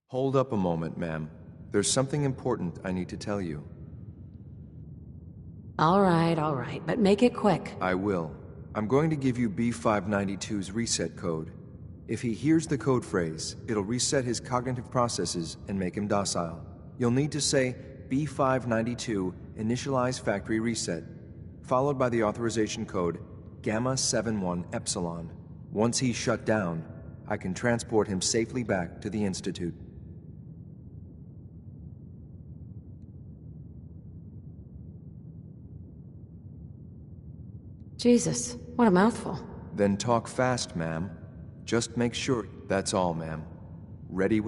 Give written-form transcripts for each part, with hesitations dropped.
Hold up a moment, ma'am. There's something important I need to tell you. All right, but make it quick. I will. I'm going to give you B592's reset code. If he hears the code phrase, it'll reset his cognitive processes and make him docile. You'll need to say B592 initialize factory reset, followed by the authorization code Gamma 71 Epsilon. Once he's shut down, I can transport him safely back to the Institute. Jesus, what a mouthful. Then talk fast, ma'am. Just make sure. That's all, ma'am. Ready?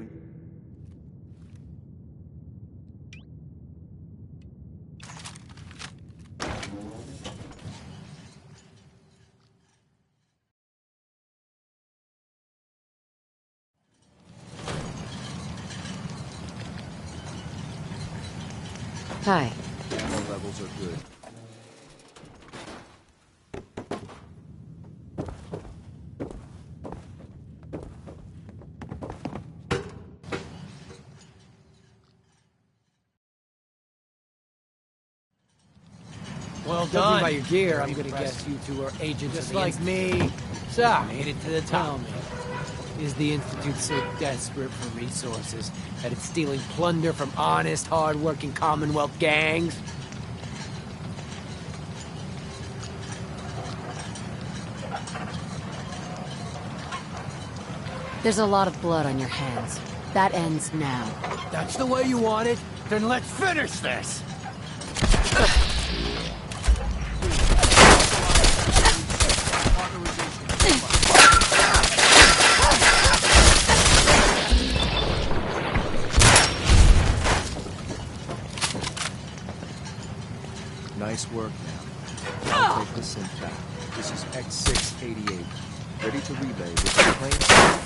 Hi. Gamma levels are good. Well done. Judging by your gear, I'm gonna guess you two are agents Just of the like me. So, made it to the Tell top. me, is the Institute so desperate for resources that it's stealing plunder from honest, hard-working Commonwealth gangs? There's a lot of blood on your hands. That ends now. That's the way you want it? Then let's finish this! Nice work, ma'am. I'll take the synth back. This is X688. Ready to relay with the plane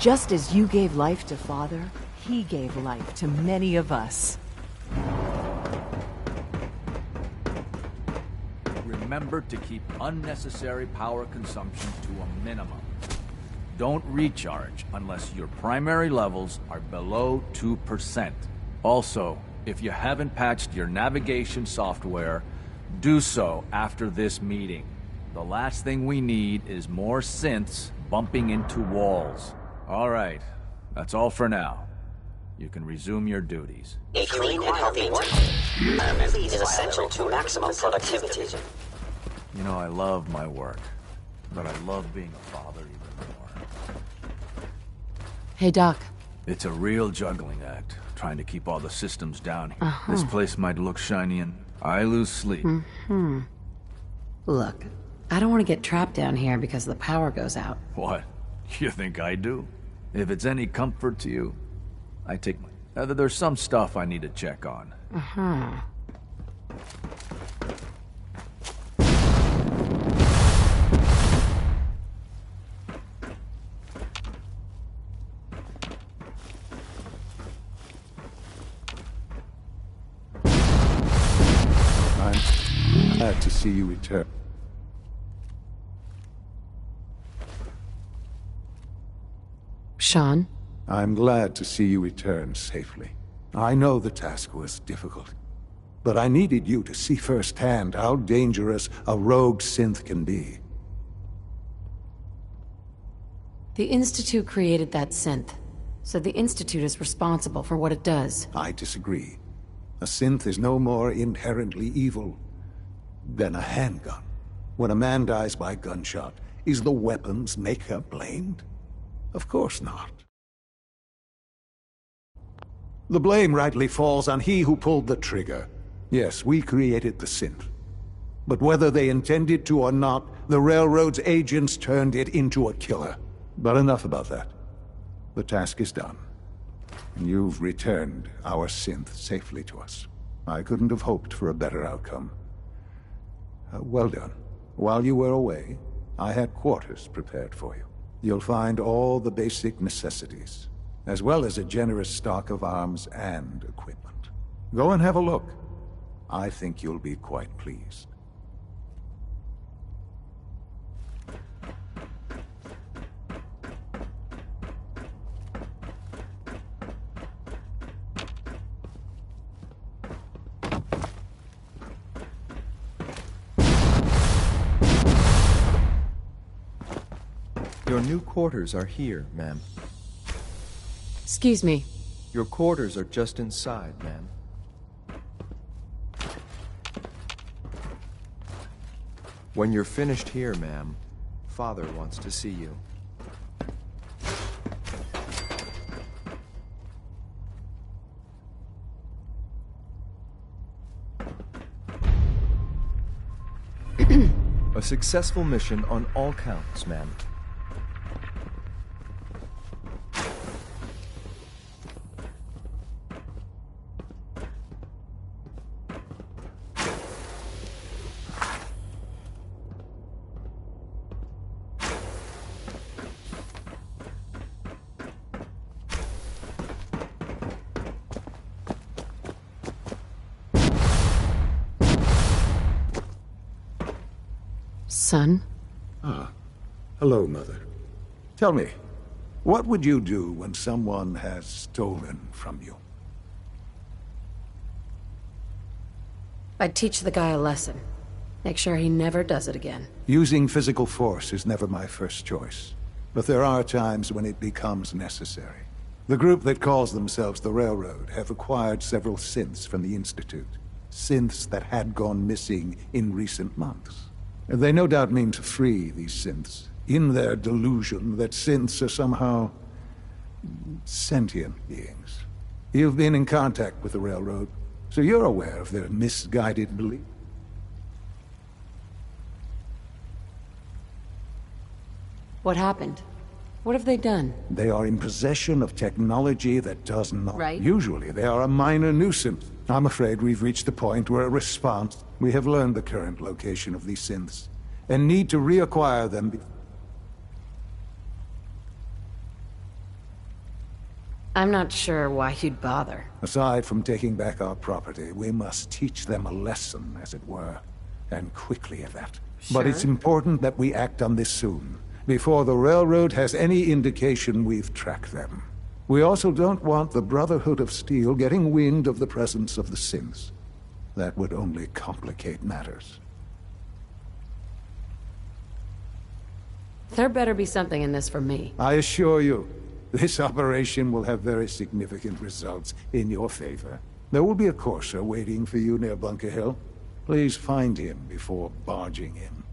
Just as you gave life to Father, he gave life to many of us. Remember to keep unnecessary power consumption to a minimum. Don't recharge unless your primary levels are below 2%. Also, if you haven't patched your navigation software, do so after this meeting. The last thing we need is more synths bumping into walls. All right, that's all for now. You can resume your duties. A clean and healthy work environment is essential to maximum productivity. You know, I love my work, but I love being a father even more. Hey, Doc. It's a real juggling act, trying to keep all the systems down here. This place might look shiny and I lose sleep. Look, I don't want to get trapped down here because the power goes out. What? You think I do? If it's any comfort to you, I take my... there's some stuff I need to check on. I'm glad to see you return. Sean? I'm glad to see you return safely. I know the task was difficult, but I needed you to see firsthand how dangerous a rogue synth can be. The Institute created that synth. So the Institute is responsible for what it does. I disagree. A synth is no more inherently evil than a handgun. When a man dies by gunshot, is the weapon's maker blamed? Of course not. The blame rightly falls on he who pulled the trigger. Yes, we created the synth. But whether they intended to or not, the Railroad's agents turned it into a killer. But enough about that. The task is done. And you've returned our synth safely to us. I couldn't have hoped for a better outcome. Well done. While you were away, I had quarters prepared for you. You'll find all the basic necessities, as well as a generous stock of arms and equipment. Go and have a look. I think you'll be quite pleased. Your new quarters are here, ma'am. Excuse me. Your quarters are just inside, ma'am. When you're finished here, ma'am, Father wants to see you. A successful mission on all counts, ma'am. Son? Ah, hello, Mother. Tell me, what would you do when someone has stolen from you? I'd teach the guy a lesson. Make sure he never does it again. Using physical force is never my first choice. But there are times when it becomes necessary. The group that calls themselves the Railroad have acquired several synths from the Institute. Synths that had gone missing in recent months. They no doubt mean to free these synths, in their delusion that synths are somehow sentient beings. You've been in contact with the Railroad, so you're aware of their misguided belief. What happened? What have they done? They are in possession of technology that does not... Right. Usually they are a minor nuisance. I'm afraid we've reached the point where a response... We have learned the current location of these synths, and need to reacquire them... I'm not sure why you'd bother. Aside from taking back our property, we must teach them a lesson, as it were. And quickly at that. Sure. But it's important that we act on this soon, before the Railroad has any indication we've tracked them. We also don't want the Brotherhood of Steel getting wind of the presence of the synths. That would only complicate matters. There better be something in this for me. I assure you, this operation will have very significant results in your favor. There will be a courser waiting for you near Bunker Hill. Please find him before barging in.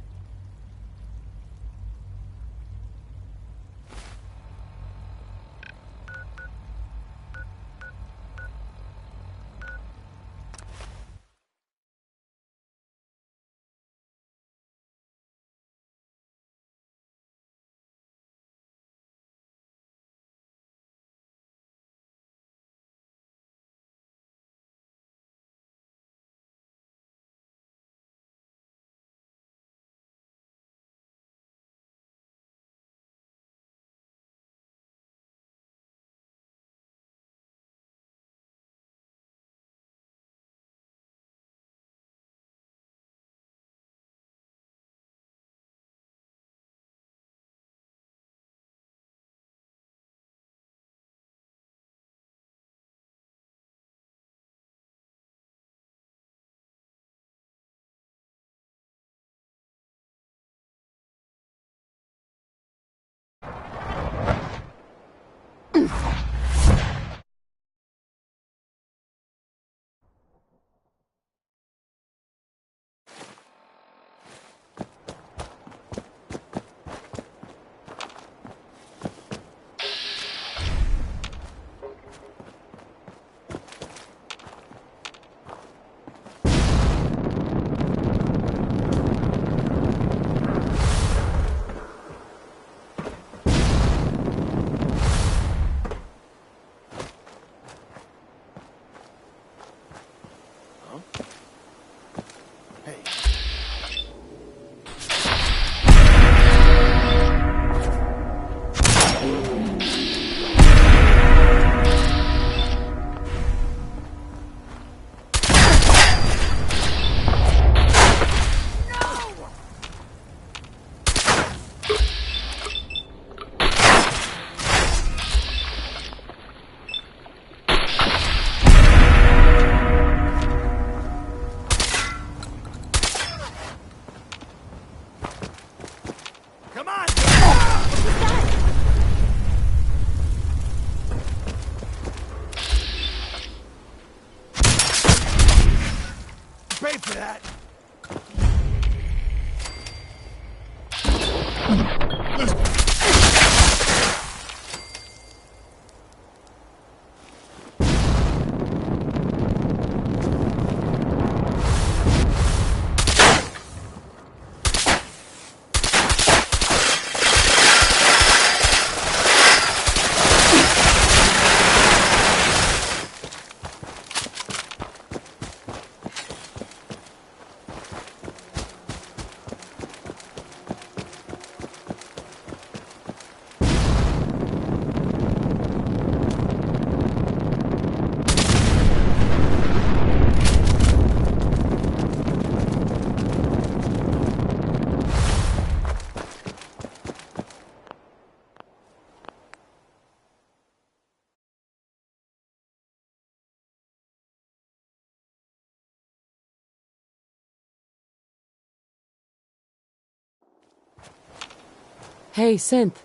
Hey, Synth.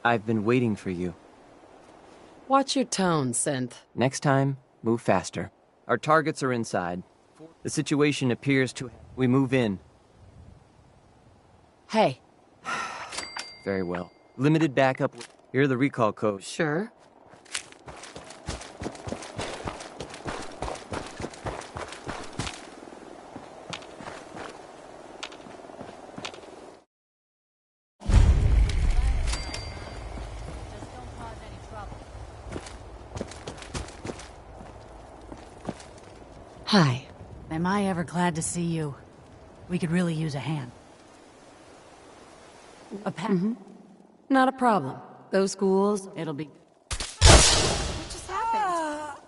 I've been waiting for you. Watch your tone, Synth. Next time, move faster. Our targets are inside. The situation appears to... We move in. Hey. Very well. Limited backup. Here are the recall codes. Sure. Hi. Am I ever glad to see you? We could really use a hand. A pack. Not a problem. Those schools, It'll be... What just happened?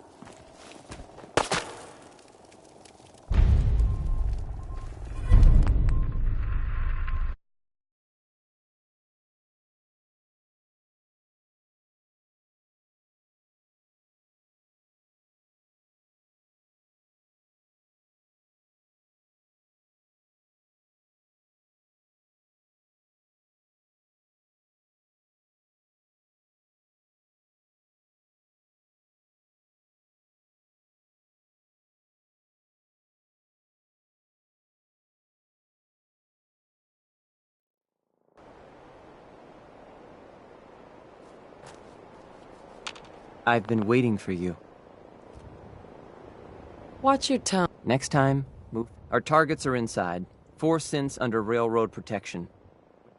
I've been waiting for you. watch your tone. Next time, move. Our targets are inside. 4 synths under railroad protection.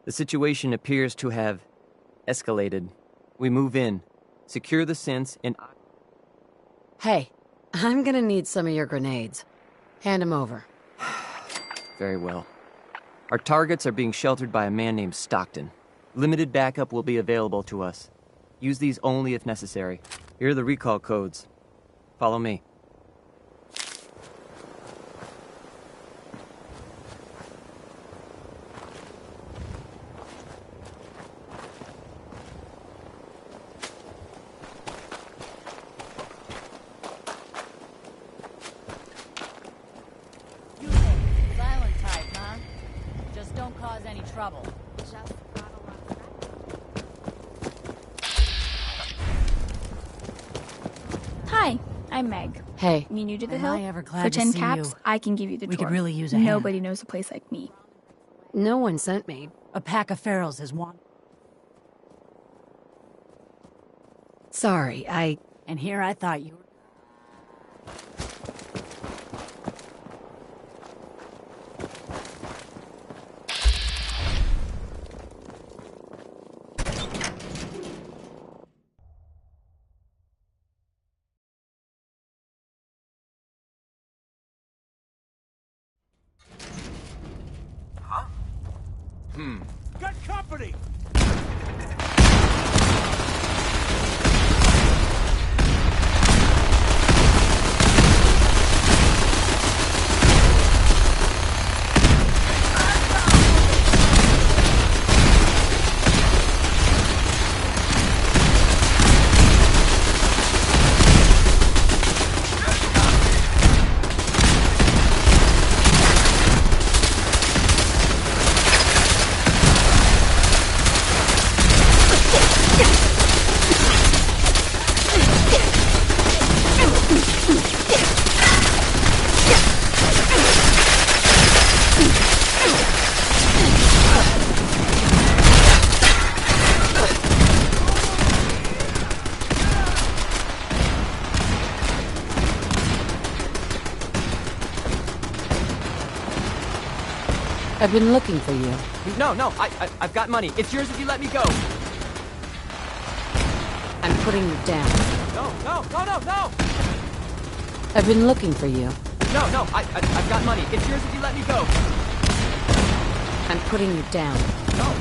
The situation appears to have escalated. We move in. Secure the synths and... Hey, I'm gonna need some of your grenades. Hand them over. Very well. Our targets are being sheltered by a man named Stockton. Limited backup will be available to us. Use these only if necessary. Here are the recall codes. Follow me. You think silent type, huh? Just don't cause any trouble. Hi, I'm Meg. Hey. You new to the Am hill? I ever glad For to 10 see caps, you? I can give you the We tour. could really use a hand. Nobody knows a place like me. No one sent me. A pack of ferals is one. Sorry, And here I thought you were... Got company! I've been looking for you. No, I've got money. It's yours if you let me go. I'm putting you down. No. I've been looking for you. No, I've got money. It's yours if you let me go. I'm putting you down. No.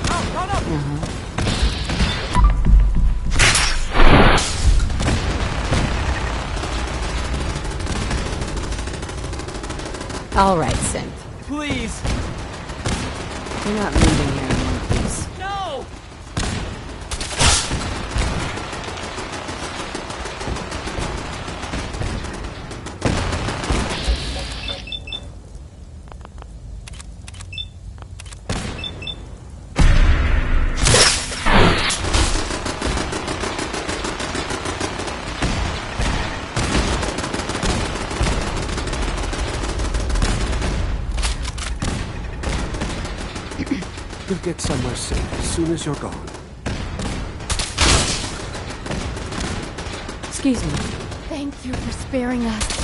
All right, Synth. Please. You're not leaving here in one piece. No! should get somewhere safe as soon as you're gone. Excuse me. Thank you for sparing us.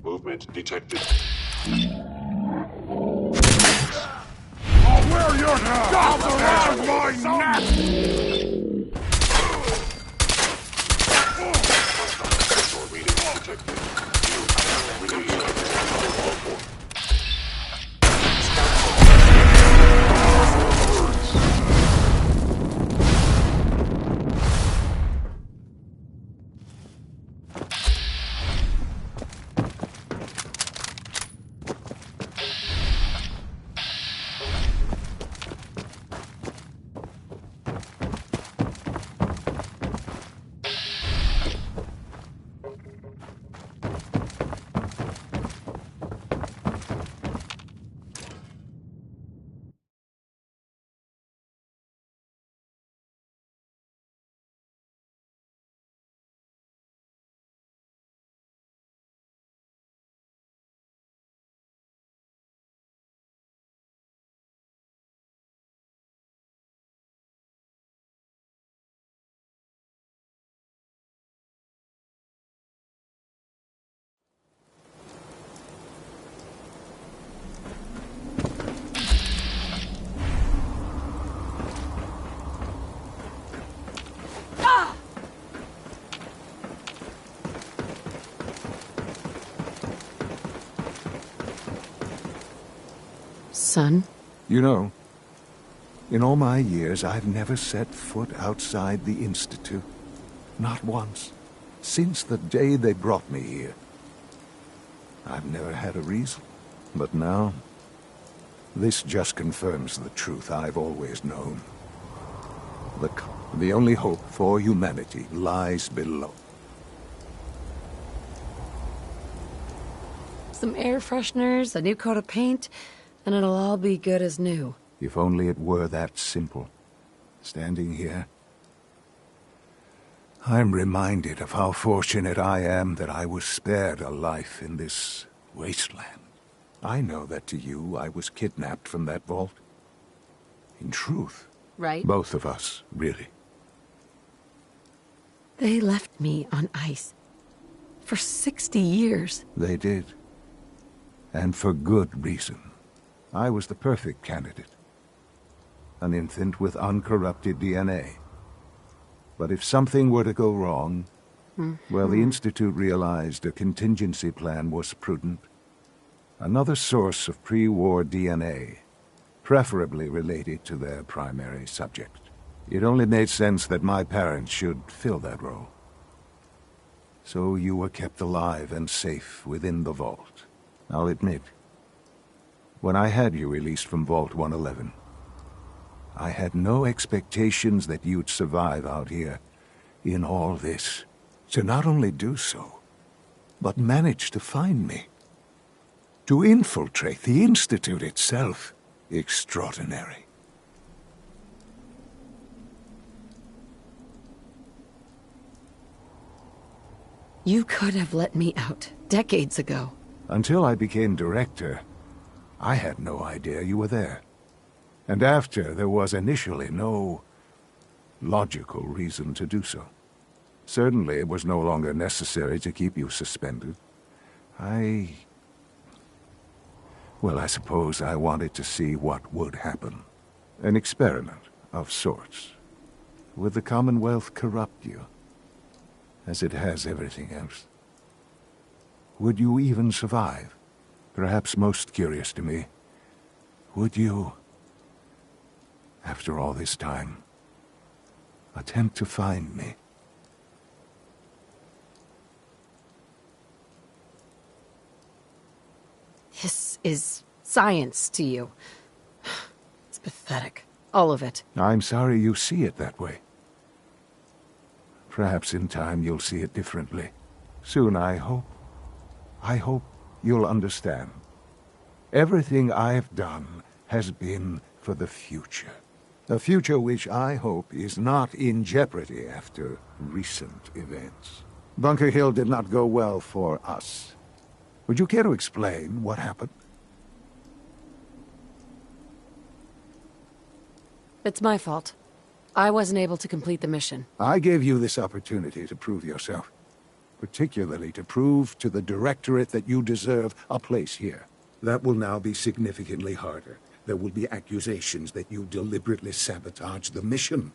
Movement detected. I'll wear your scalp around my neck! Son? You know, in all my years, I've never set foot outside the Institute. Not once. Since the day they brought me here. I've never had a reason. But now, this just confirms the truth I've always known. The only hope for humanity lies below. Some air fresheners, a new coat of paint, and it'll all be good as new. If only it were that simple. Standing here, I'm reminded of how fortunate I am that I was spared a life in this wasteland. I know that to you, I was kidnapped from that vault. In truth. Right? Both of us, really. They left me on ice. For 60 years. They did. And for good reason. I was the perfect candidate. An infant with uncorrupted DNA. But if something were to go wrong, well, the Institute realized a contingency plan was prudent. Another source of pre-war DNA, preferably related to their primary subject. It only made sense that my parents should fill that role. So you were kept alive and safe within the vault. I'll admit, when I had you released from Vault 111, I had no expectations that you'd survive out here in all this. To not only do so, but manage to find me. To infiltrate the Institute itself. Extraordinary. You could have let me out decades ago. Until I became director, I had no idea you were there. And after, there was initially no logical reason to do so. Certainly, it was no longer necessary to keep you suspended. Well, I suppose I wanted to see what would happen. An experiment of sorts. Would the Commonwealth corrupt you? As it has everything else. Would you even survive? Perhaps most curious to me, would you, after all this time, attempt to find me? This is science to you. It's pathetic. All of it. I'm sorry you see it that way. Perhaps in time you'll see it differently. Soon, I hope. I hope you'll understand. Everything I've done has been for the future. A future which I hope is not in jeopardy after recent events. Bunker Hill did not go well for us. Would you care to explain what happened? It's my fault. I wasn't able to complete the mission. I gave you this opportunity to prove yourself. Particularly to prove to the Directorate that you deserve a place here. That will now be significantly harder. There will be accusations that you deliberately sabotaged the mission.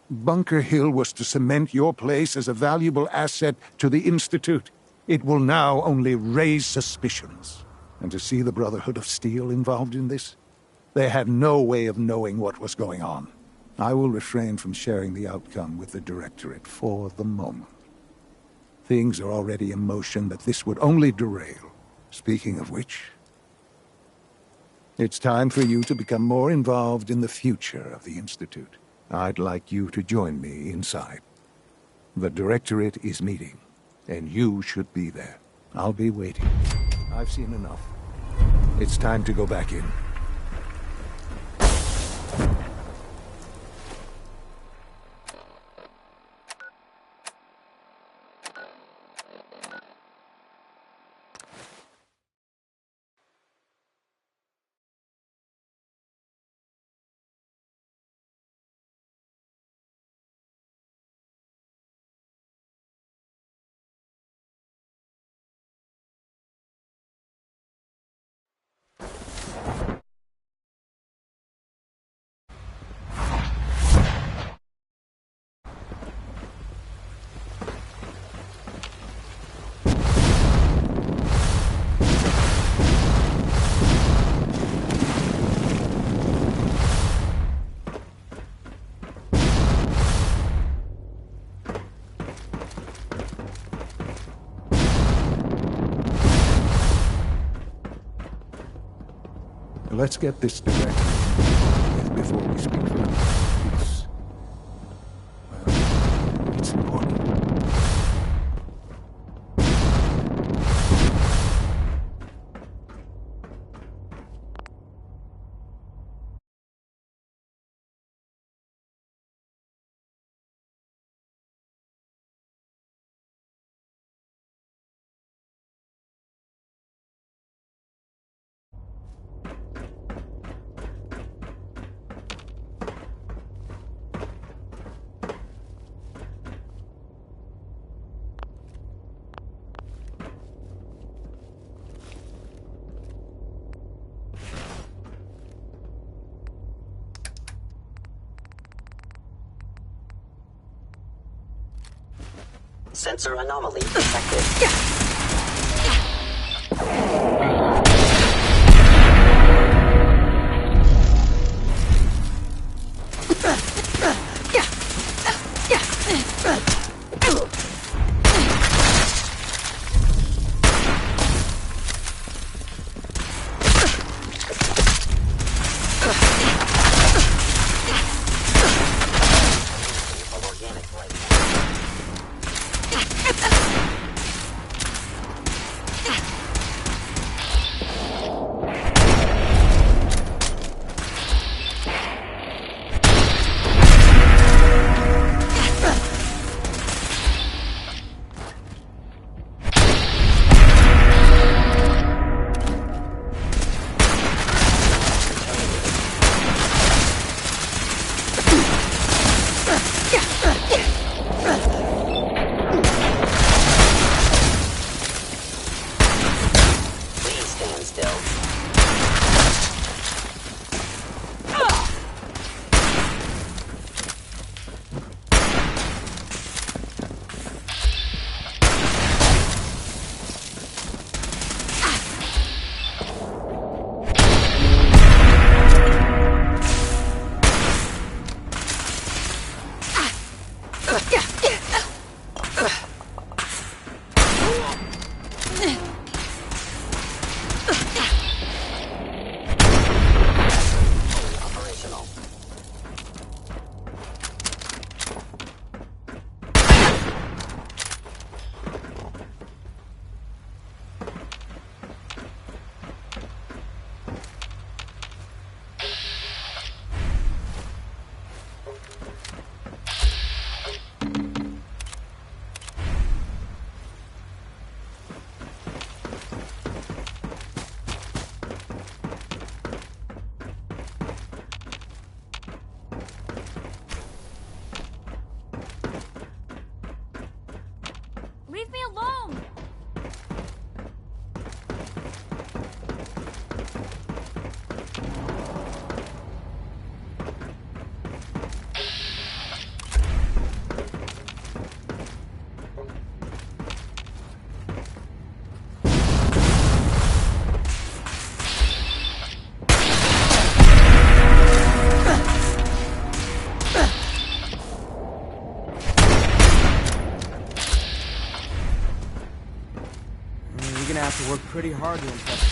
Bunker Hill was to cement your place as a valuable asset to the Institute. It will now only raise suspicions. And to see the Brotherhood of Steel involved in this? They had no way of knowing what was going on. I will refrain from sharing the outcome with the Directorate for the moment. Things are already in motion that this would only derail. Speaking of which, it's time for you to become more involved in the future of the Institute. I'd like you to join me inside. The Directorate is meeting, and you should be there. I'll be waiting. I've seen enough. It's time to go back in. Let's get this directly before we speak further. It's important. Sensor anomaly detected. Leave me alone! You're gonna have to work pretty hard to impress.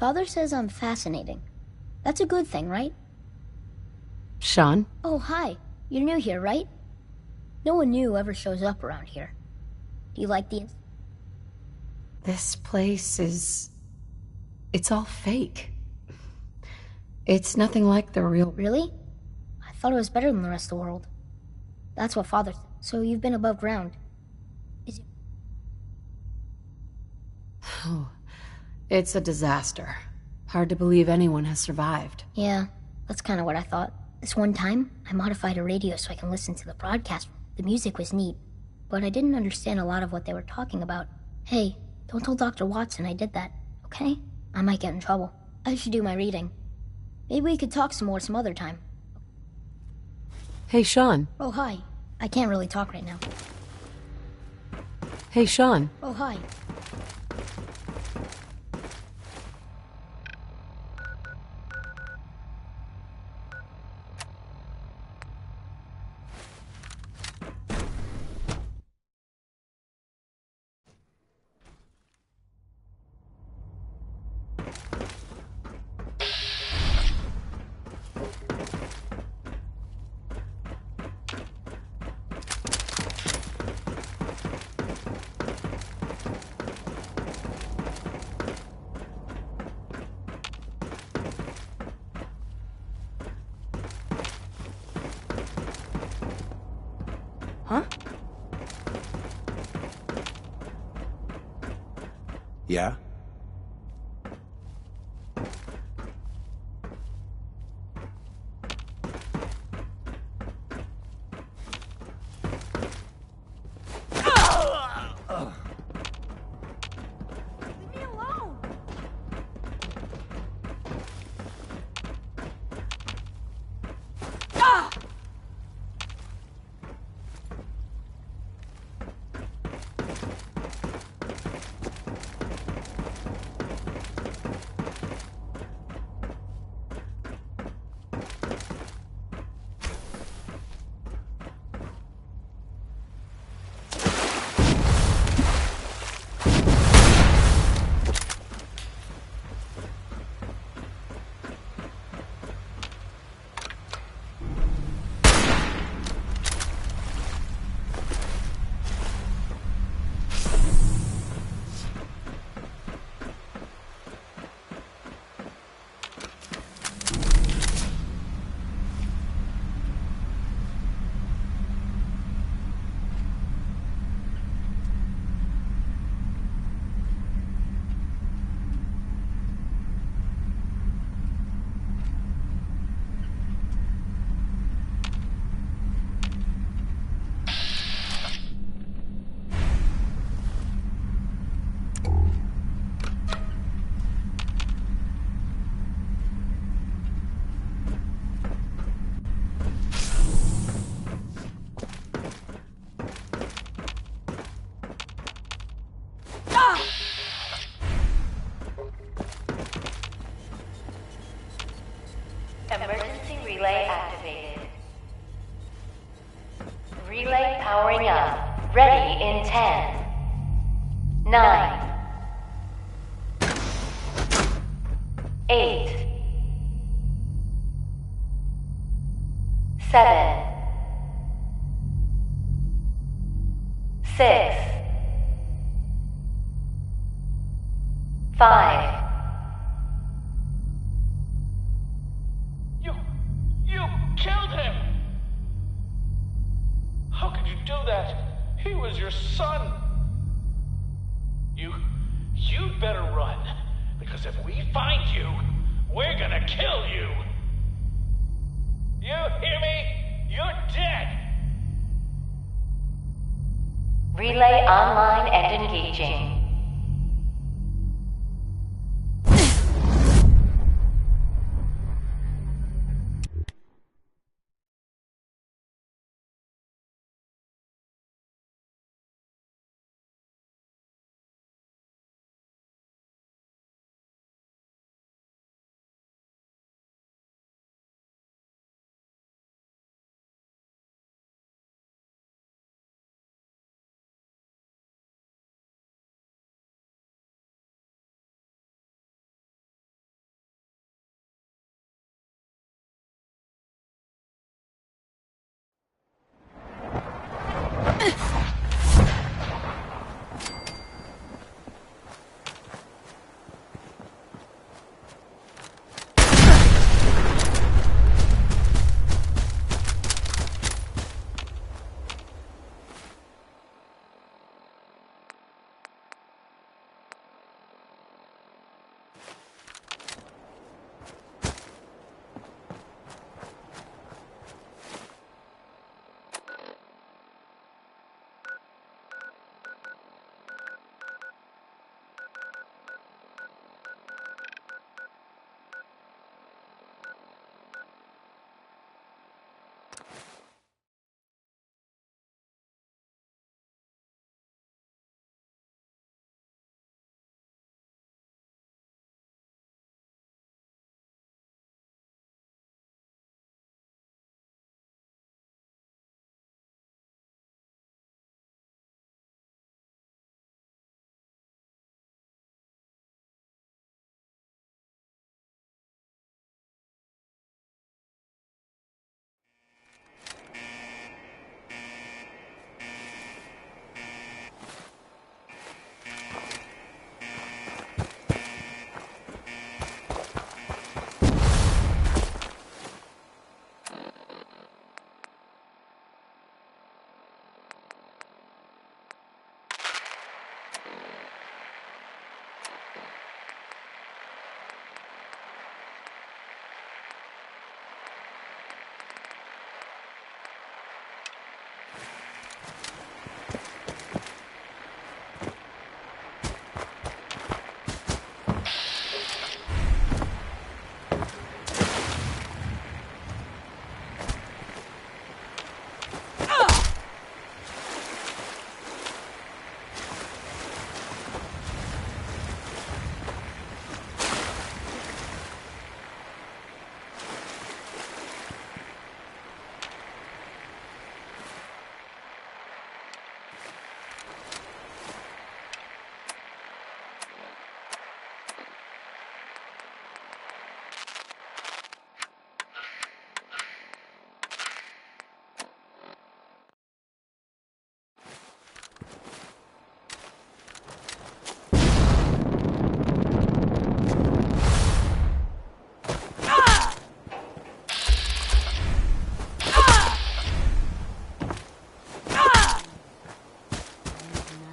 Father says I'm fascinating. That's a good thing, right? Sean? Oh, hi. You're new here, right? No one new ever shows up around here. Do you like the... This place is... It's all fake. It's nothing like the real... Really? I thought it was better than the rest of the world. That's what Father said. So you've been above ground. Is it... Oh, it's a disaster. Hard to believe anyone has survived. Yeah, that's kind of what I thought. This one time, I modified a radio so I can listen to the broadcast. The music was neat, but I didn't understand a lot of what they were talking about. Hey, don't tell Dr. Watson I did that, okay? I might get in trouble. I should do my reading. Maybe we could talk some more some other time. Hey, Sean. Oh, hi. I can't really talk right now. Hey, Sean. Oh, hi. Huh? Yeah? Leave me alone! Ah! Emergency relay activated. Relay powering up. Ready in 10, 9, 8, 7, 6, 5. You killed him! How could you do that? He was your son! You'd better run, because if we find you, we're gonna kill you! You hear me? You're dead! Relay online and engaging.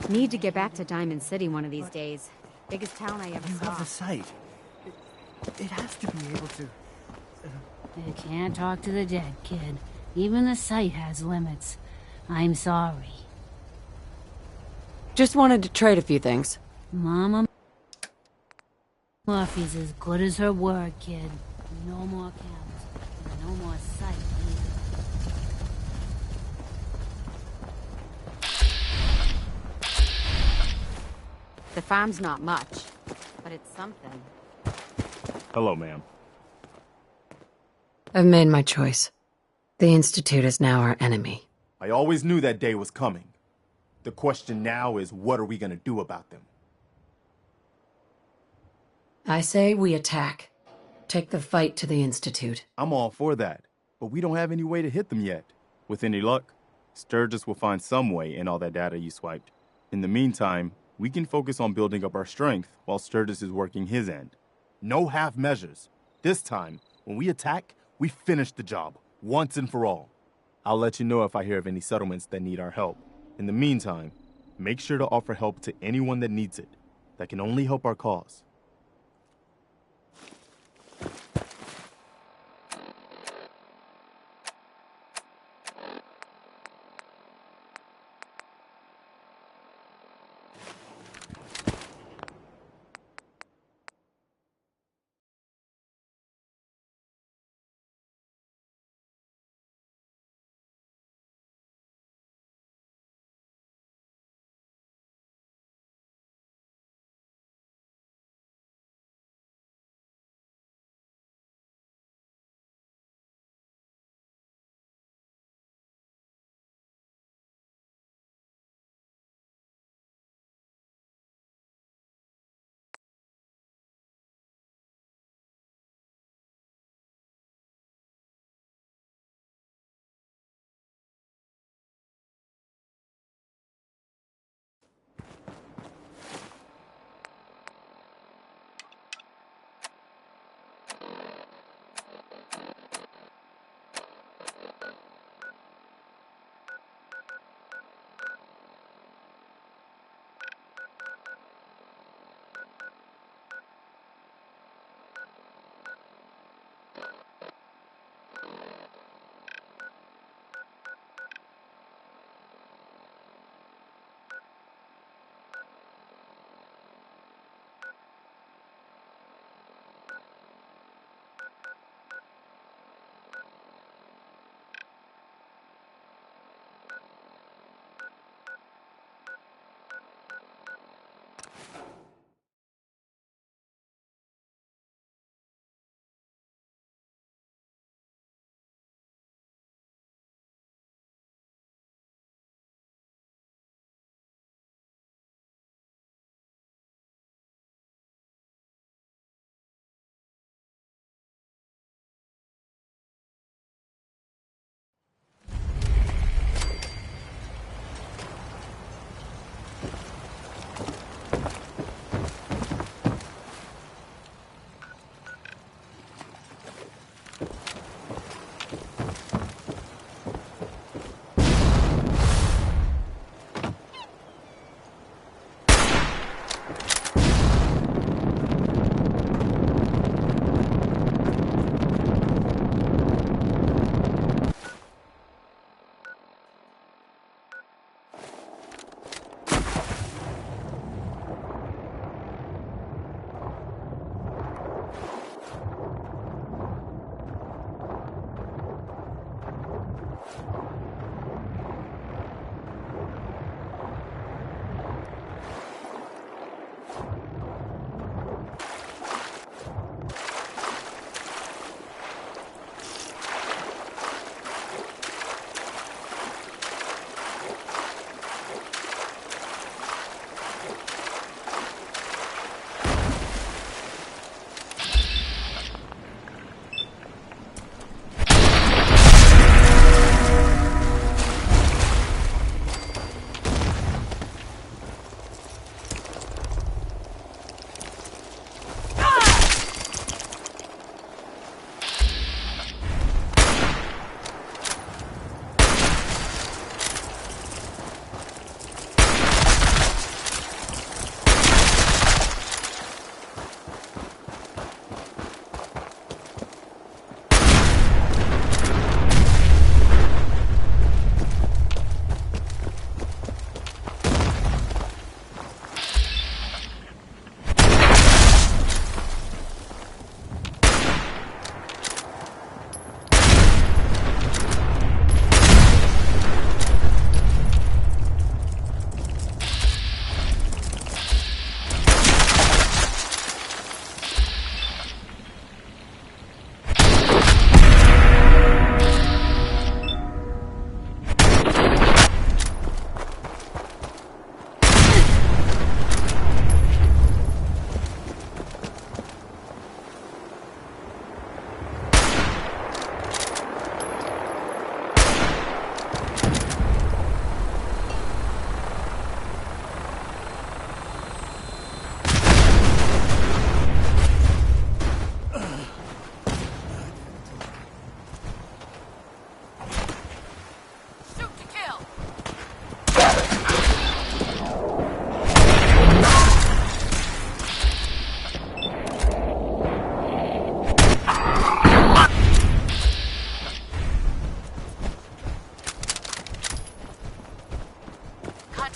Need to get back to Diamond City one of these days. Biggest town I ever You saw. have the sight. It has to be able to... You can't talk to the dead, kid. Even the sight has limits. I'm sorry. Just wanted to trade a few things. Mama Murphy's as good as her word, kid. No more cameras. No more sight either. The farm's not much, but it's something. Hello, ma'am. I've made my choice. The Institute is now our enemy. I always knew that day was coming. The question now is, what are we gonna do about them? I say we attack. Take the fight to the Institute. I'm all for that, but we don't have any way to hit them yet. With any luck, Sturgis will find some way in all that data you swiped. In the meantime, we can focus on building up our strength while Sturgis is working his end. No half measures. This time, when we attack, we finish the job, once and for all. I'll let you know if I hear of any settlements that need our help. In the meantime, make sure to offer help to anyone that needs it. That can only help our cause.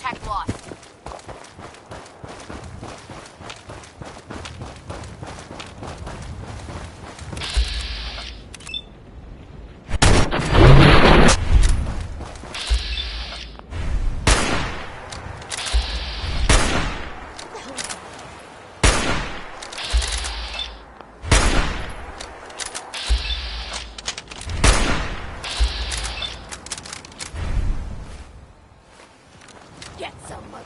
Contact lost. Get some of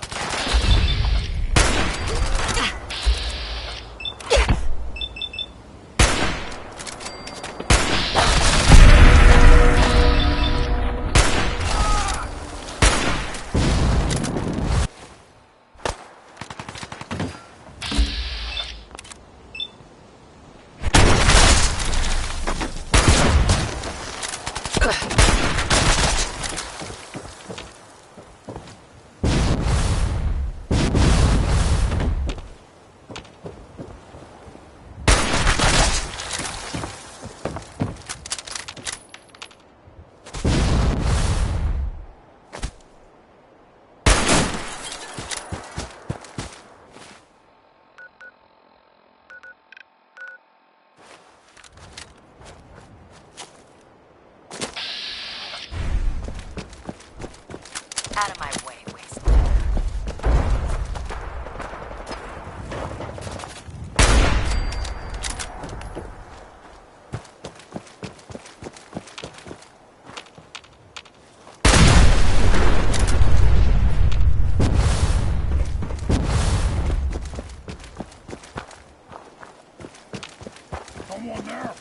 Out of my way, waste. Someone there!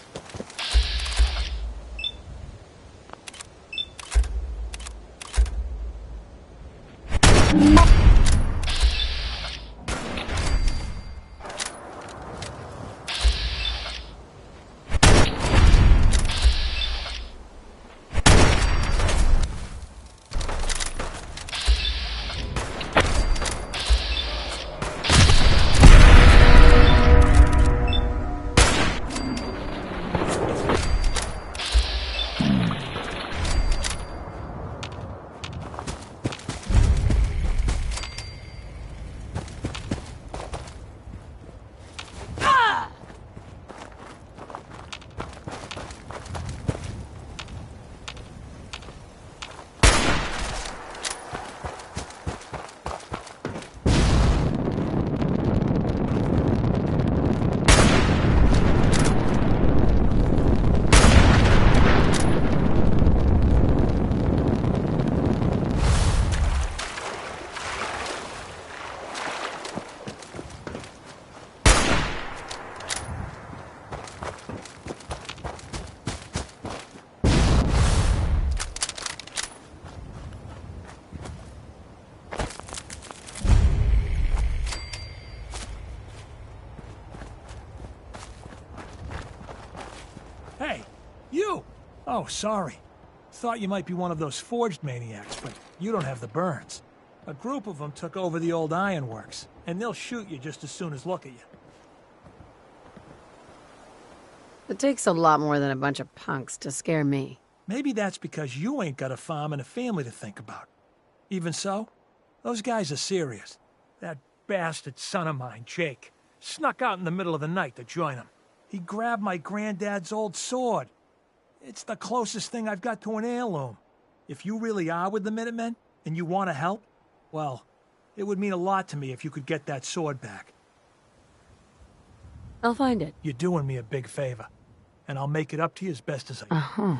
Hey, you! Oh, sorry. Thought you might be one of those forged maniacs, but you don't have the burns. A group of them took over the old ironworks, and they'll shoot you just as soon as look at you. It takes a lot more than a bunch of punks to scare me. Maybe that's because you ain't got a farm and a family to think about. Even so, those guys are serious. That bastard son of mine, Jake, snuck out in the middle of the night to join them. He grabbed my granddad's old sword. It's the closest thing I've got to an heirloom. If you really are with the Minutemen, and you want to help, well, it would mean a lot to me if you could get that sword back. I'll find it. You're doing me a big favor, and I'll make it up to you as best as I can. Uh-huh.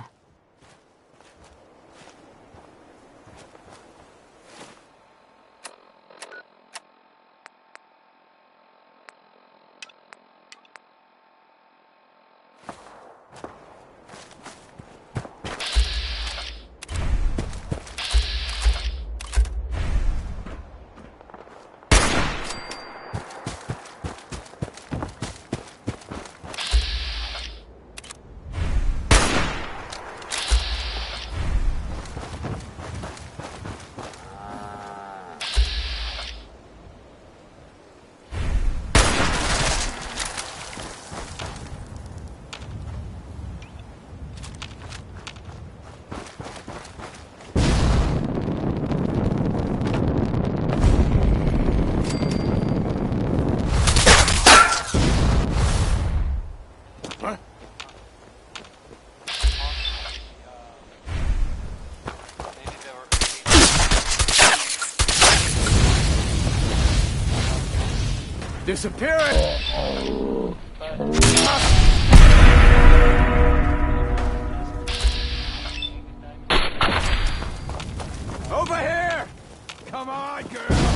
disappearing! Over here! Come on, girl!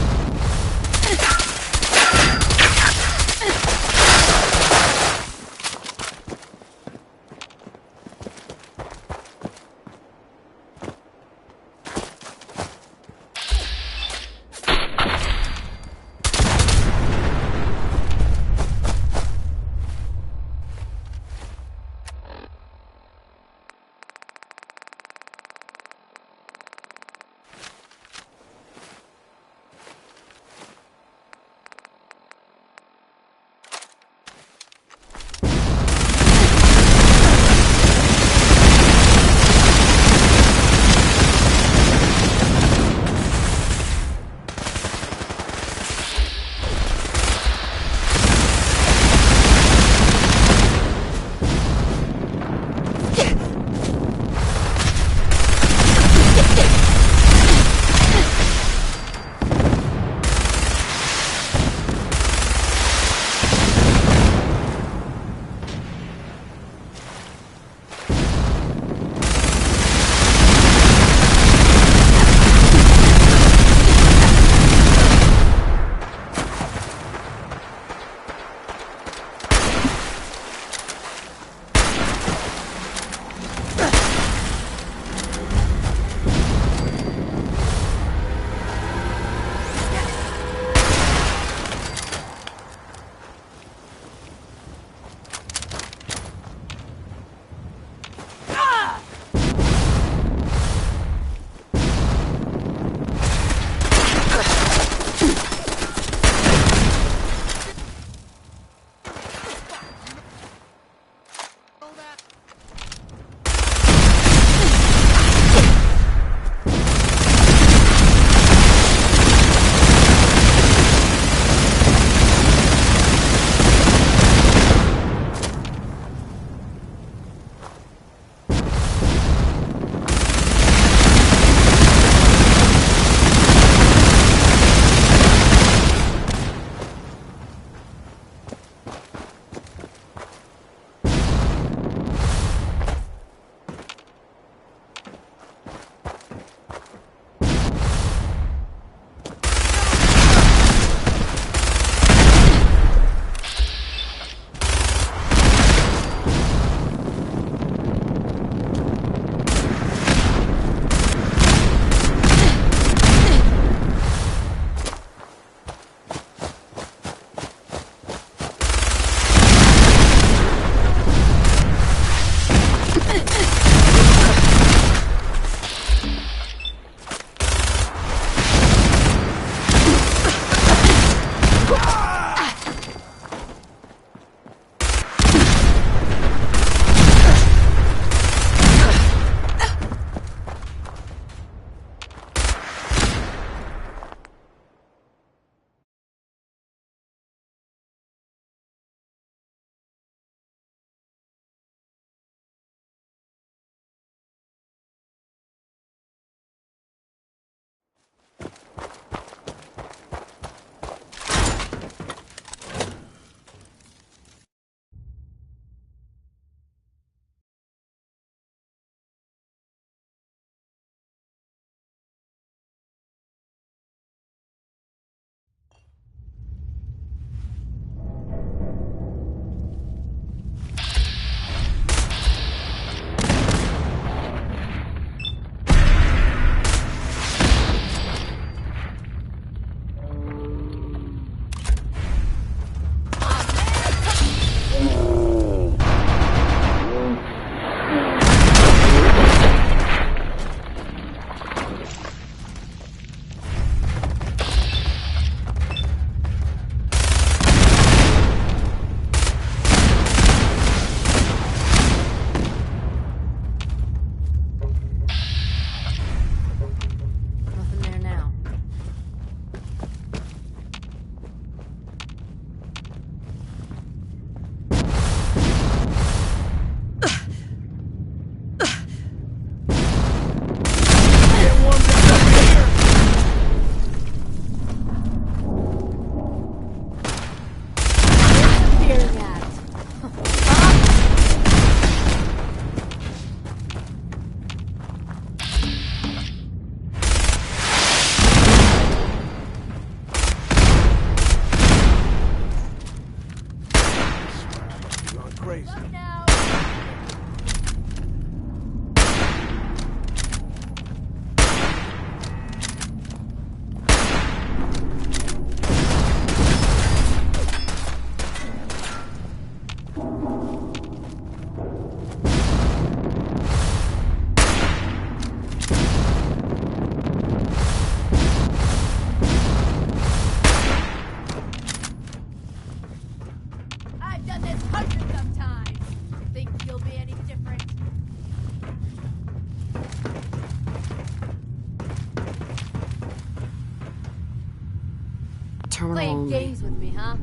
terminal Playing only. games with me, huh?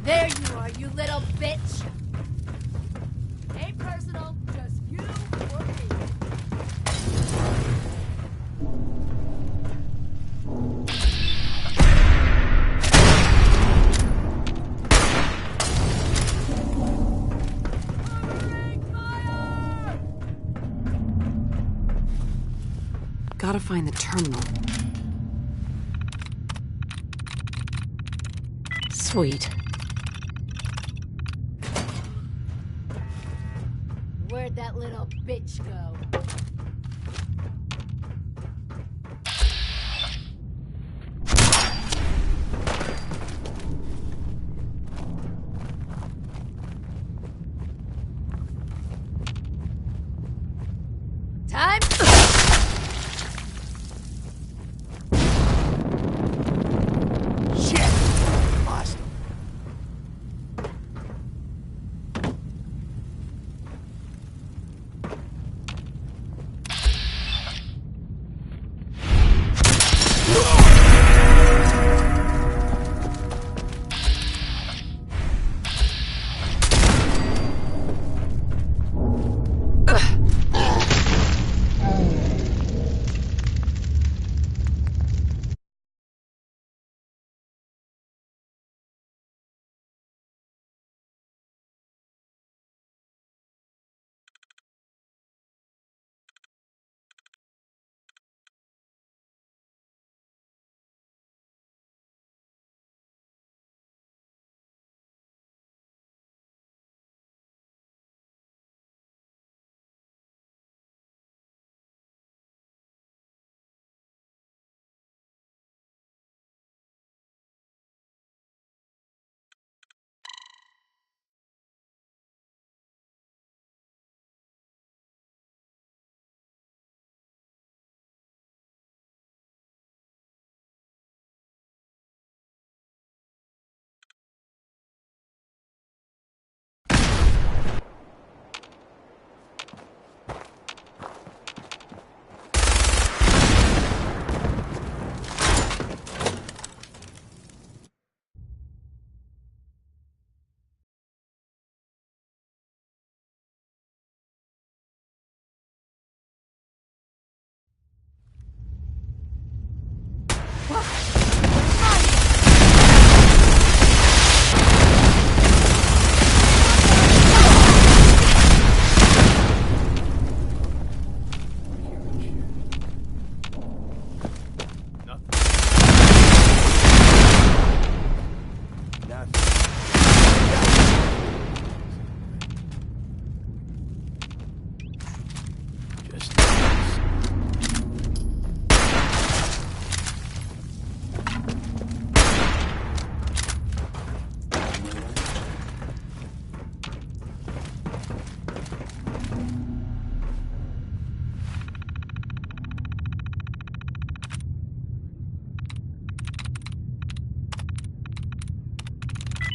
There you are, you little bitch! Ain't personal, just you or me. Gotta find the terminal. Sweet. Where'd that little bitch go? Time? Shit! Lost him.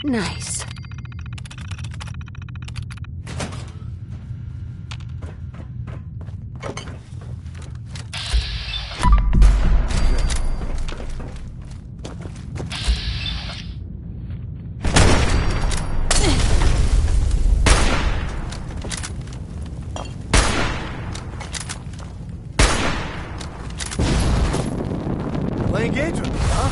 Nice. Playing games with me, huh?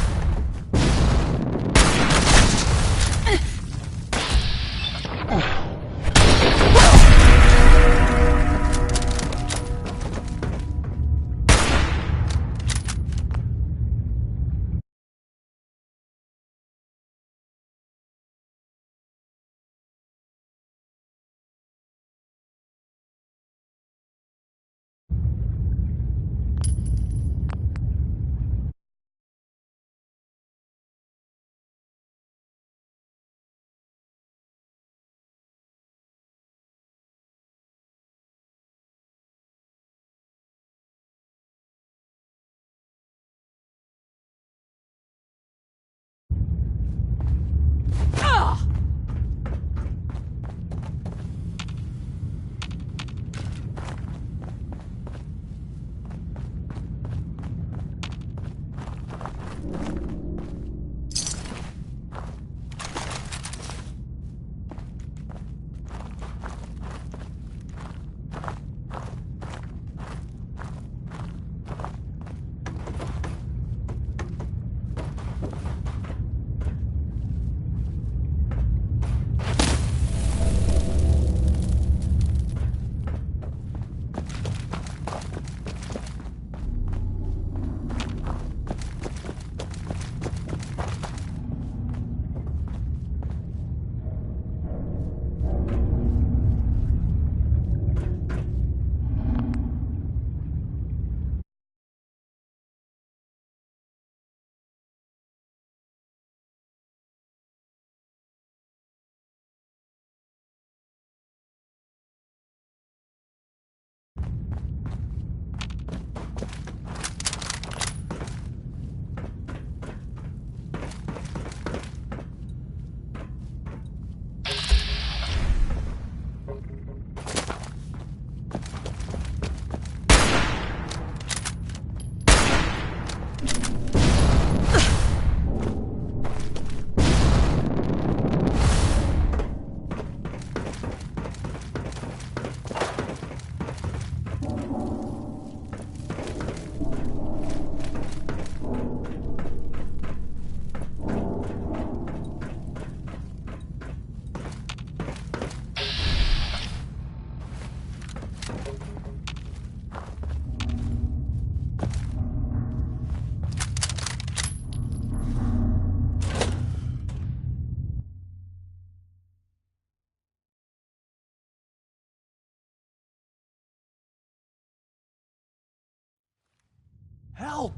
Help!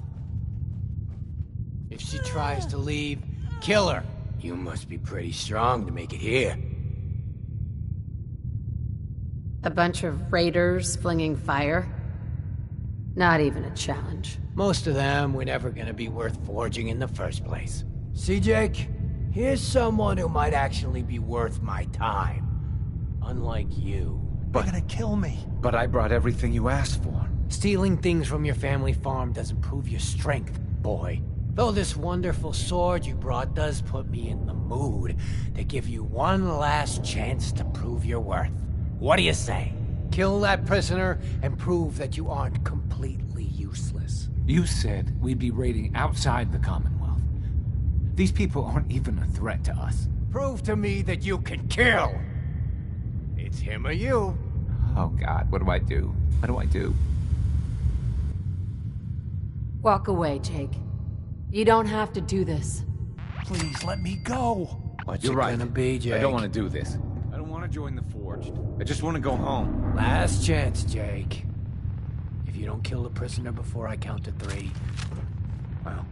If she tries to leave, kill her. You must be pretty strong to make it here. A bunch of raiders flinging fire? Not even a challenge. Most of them were never gonna be worth forging in the first place. See, Jake? Here's someone who might actually be worth my time. Unlike you. They're gonna kill me. But I brought everything you asked for. Stealing things from your family farm doesn't prove your strength, boy. Though this wonderful sword you brought does put me in the mood to give you one last chance to prove your worth. What do you say? Kill that prisoner and prove that you aren't completely useless. You said we'd be raiding outside the Commonwealth. These people aren't even a threat to us. Prove to me that you can kill! It's him or you. Oh God, what do I do? What do I do? Walk away, Jake. You don't have to do this. Please let me go. What's You're it right. gonna be, Jake? I don't want to do this. I don't want to join the Forged. I just want to go home. Last chance, Jake. If you don't kill the prisoner before I count to 3, well,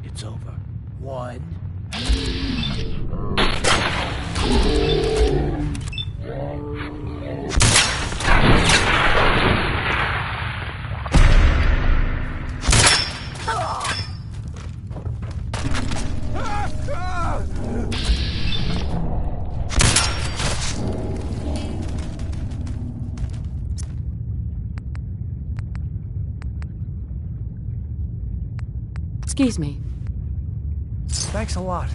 it's over. 1. Excuse me. Thanks a lot.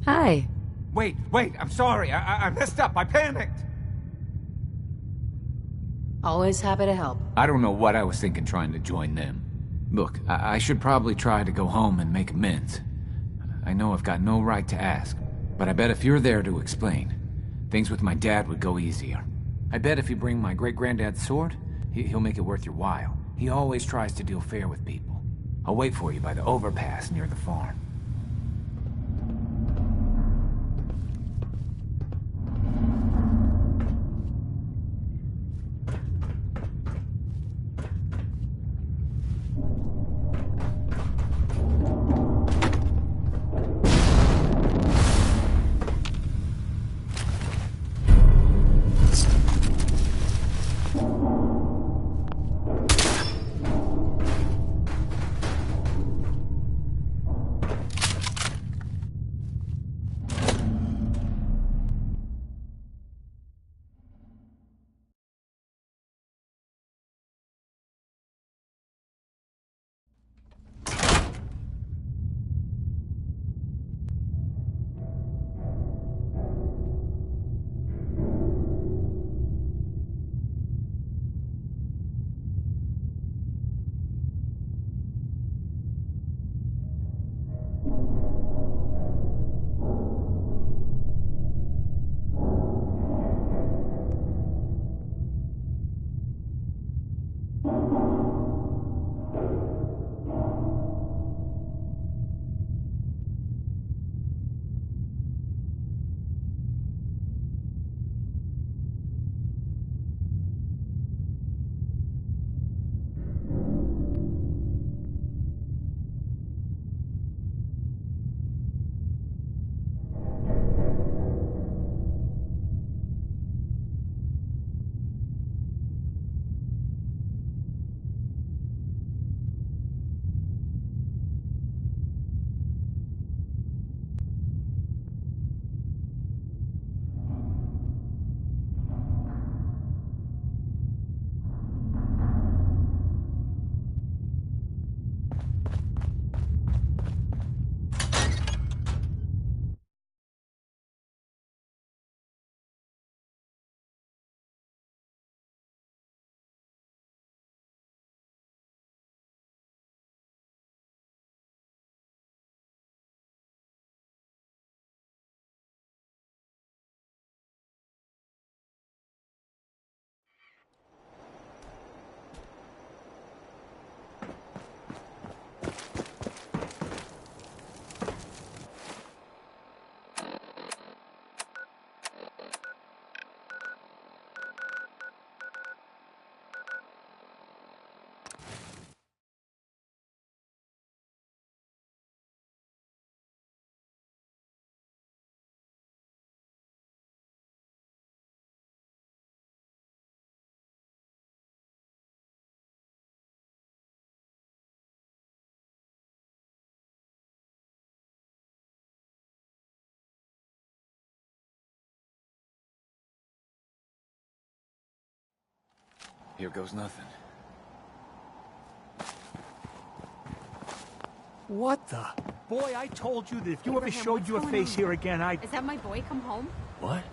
Hi. Wait, I'm sorry. I messed up. I panicked. Always happy to help. I don't know what I was thinking trying to join them. Look, I should probably try to go home and make amends. I know I've got no right to ask, but I bet if you're there to explain, things with my dad would go easier. I bet if you bring my great-granddad's sword, he'll make it worth your while. He always tries to deal fair with people. I'll wait for you by the overpass near the farm. Here goes nothing. What the? Boy, I told you that if you ever Abraham, showed what's your going face on? here again, I'd... Is that my boy come home? What?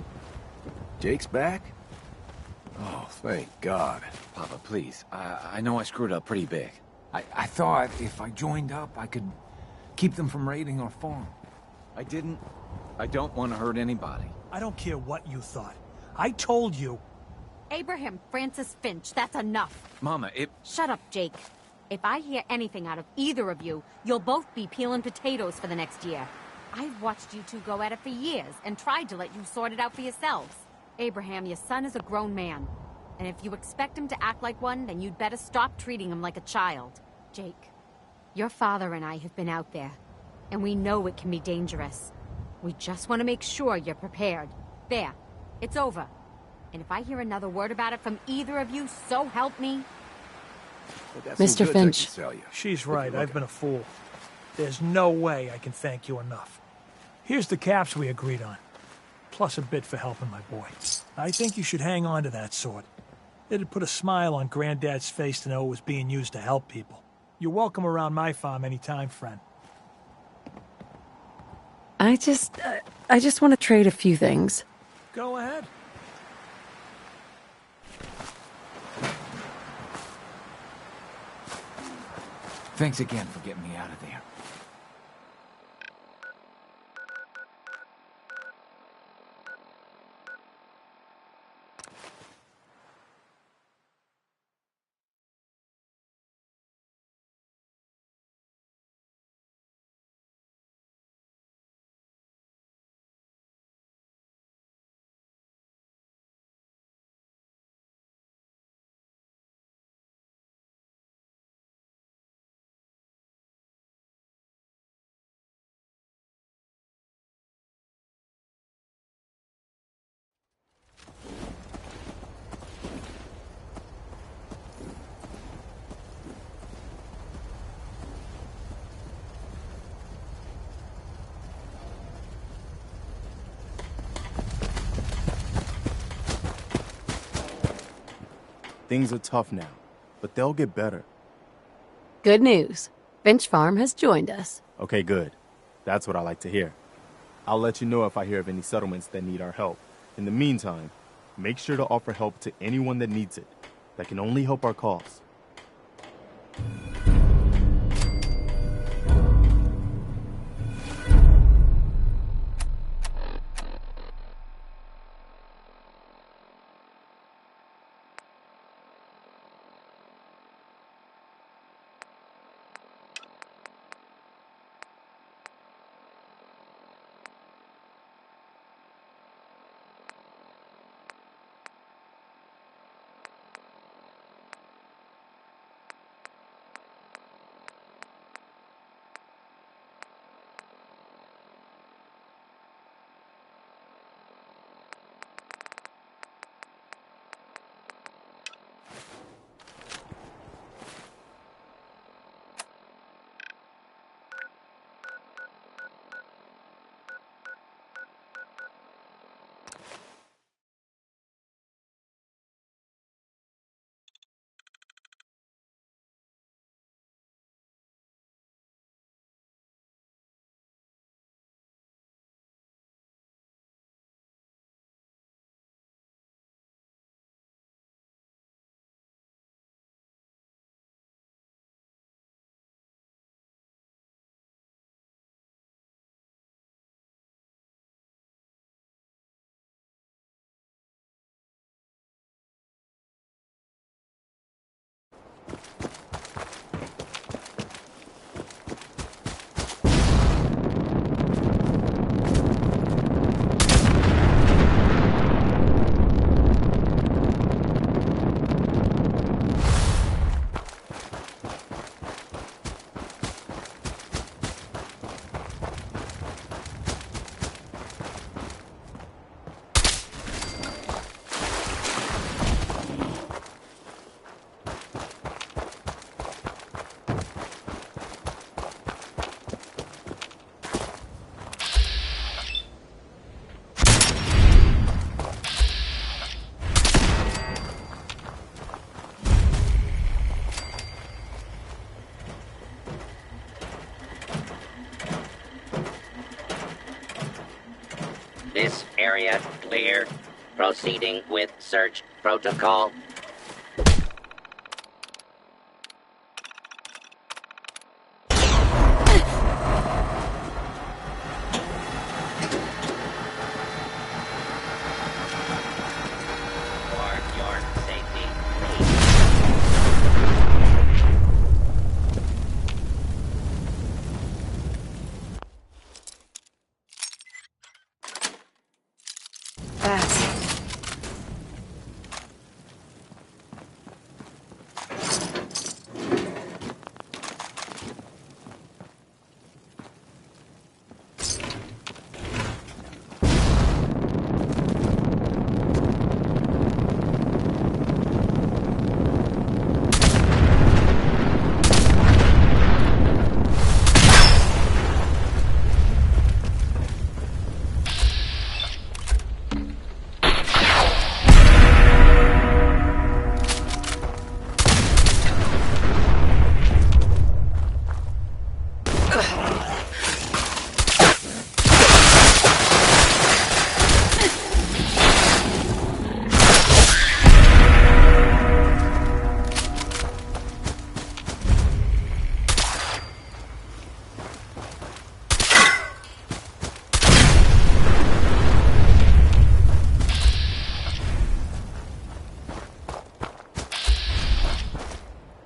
Jake's back? Oh, thank God. Papa, please. I know I screwed up pretty big. I thought if I joined up, I could keep them from raiding our farm. I didn't. I don't want to hurt anybody. I don't care what you thought. I told you. Abraham Francis Finch, that's enough. Mama, Shut up, Jake. If I hear anything out of either of you, you'll both be peeling potatoes for the next year. I've watched you two go at it for years and tried to let you sort it out for yourselves. Abraham, your son is a grown man. And if you expect him to act like one, then you'd better stop treating him like a child. Jake, your father and I have been out there, and we know it can be dangerous. We just want to make sure you're prepared. There, it's over. And if I hear another word about it from either of you, so help me. Mr. Finch. She's right, I've been a fool. There's no way I can thank you enough. Here's the caps we agreed on, plus a bit for helping my boy. I think you should hang on to that sword. It'd put a smile on Granddad's face to know it was being used to help people. You're welcome around my farm anytime, friend. I just want to trade a few things. Go ahead. Thanks again for getting me out of there. Things are tough now, but they'll get better. Good news. Finch Farm has joined us. Okay, good. That's what I like to hear. I'll let you know if I hear of any settlements that need our help. In the meantime, make sure to offer help to anyone that needs it. That can only help our cause. area clear. Proceeding with search protocol.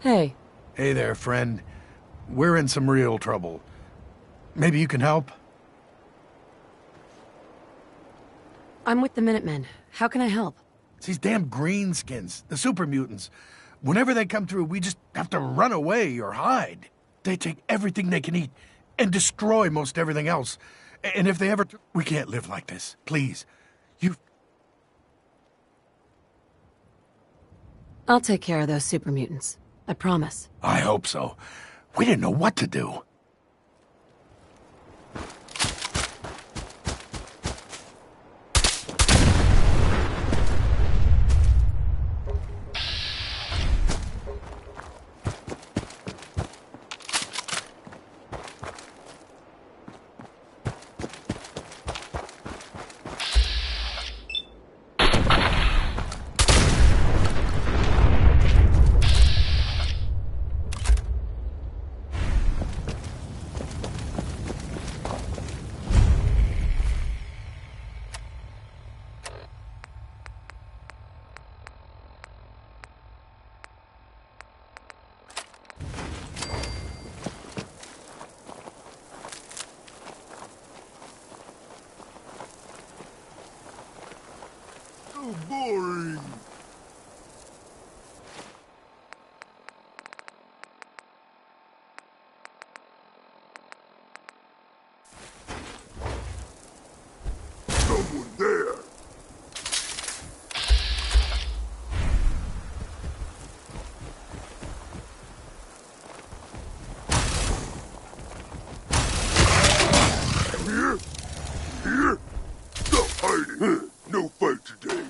Hey. Hey there, friend. We're in some real trouble. Maybe you can help? I'm with the Minutemen. How can I help? It's these damn greenskins, the super mutants. Whenever they come through, we just have to run away or hide. They take everything they can eat and destroy most everything else. And if they ever... We can't live like this. Please. I'll take care of those super mutants. I promise. I hope so. We didn't know what to do. Boring. Someone there. Here? Here? Stop hiding. No fight today.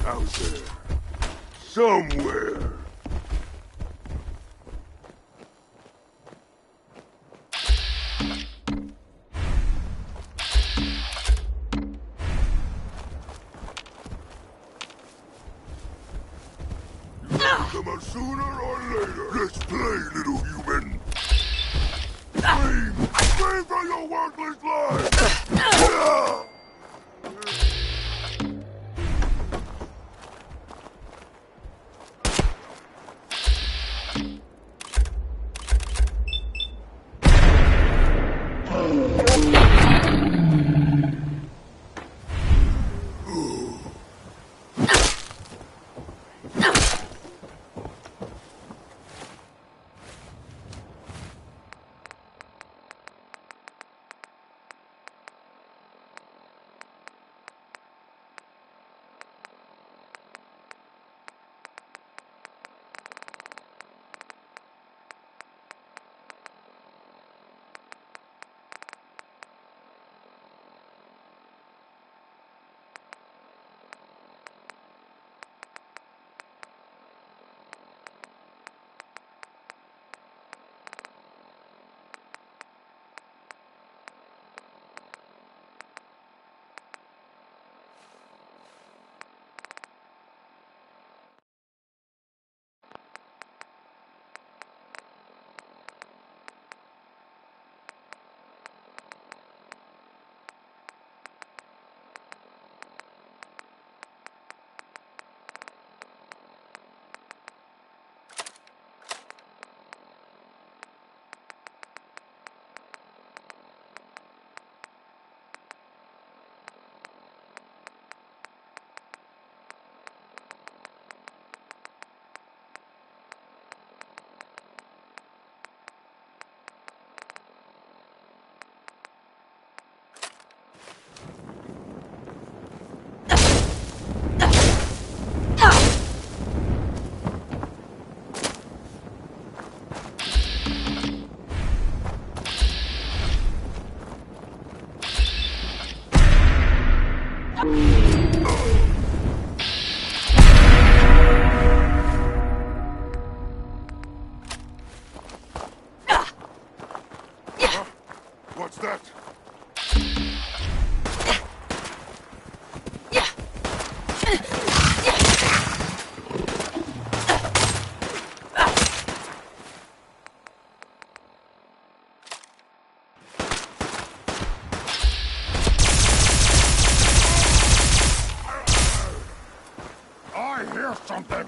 Out there. Somewhere. Come out sooner or later. Let's play, little human. Scream! Scream for your worthless life! What's that? I hear something!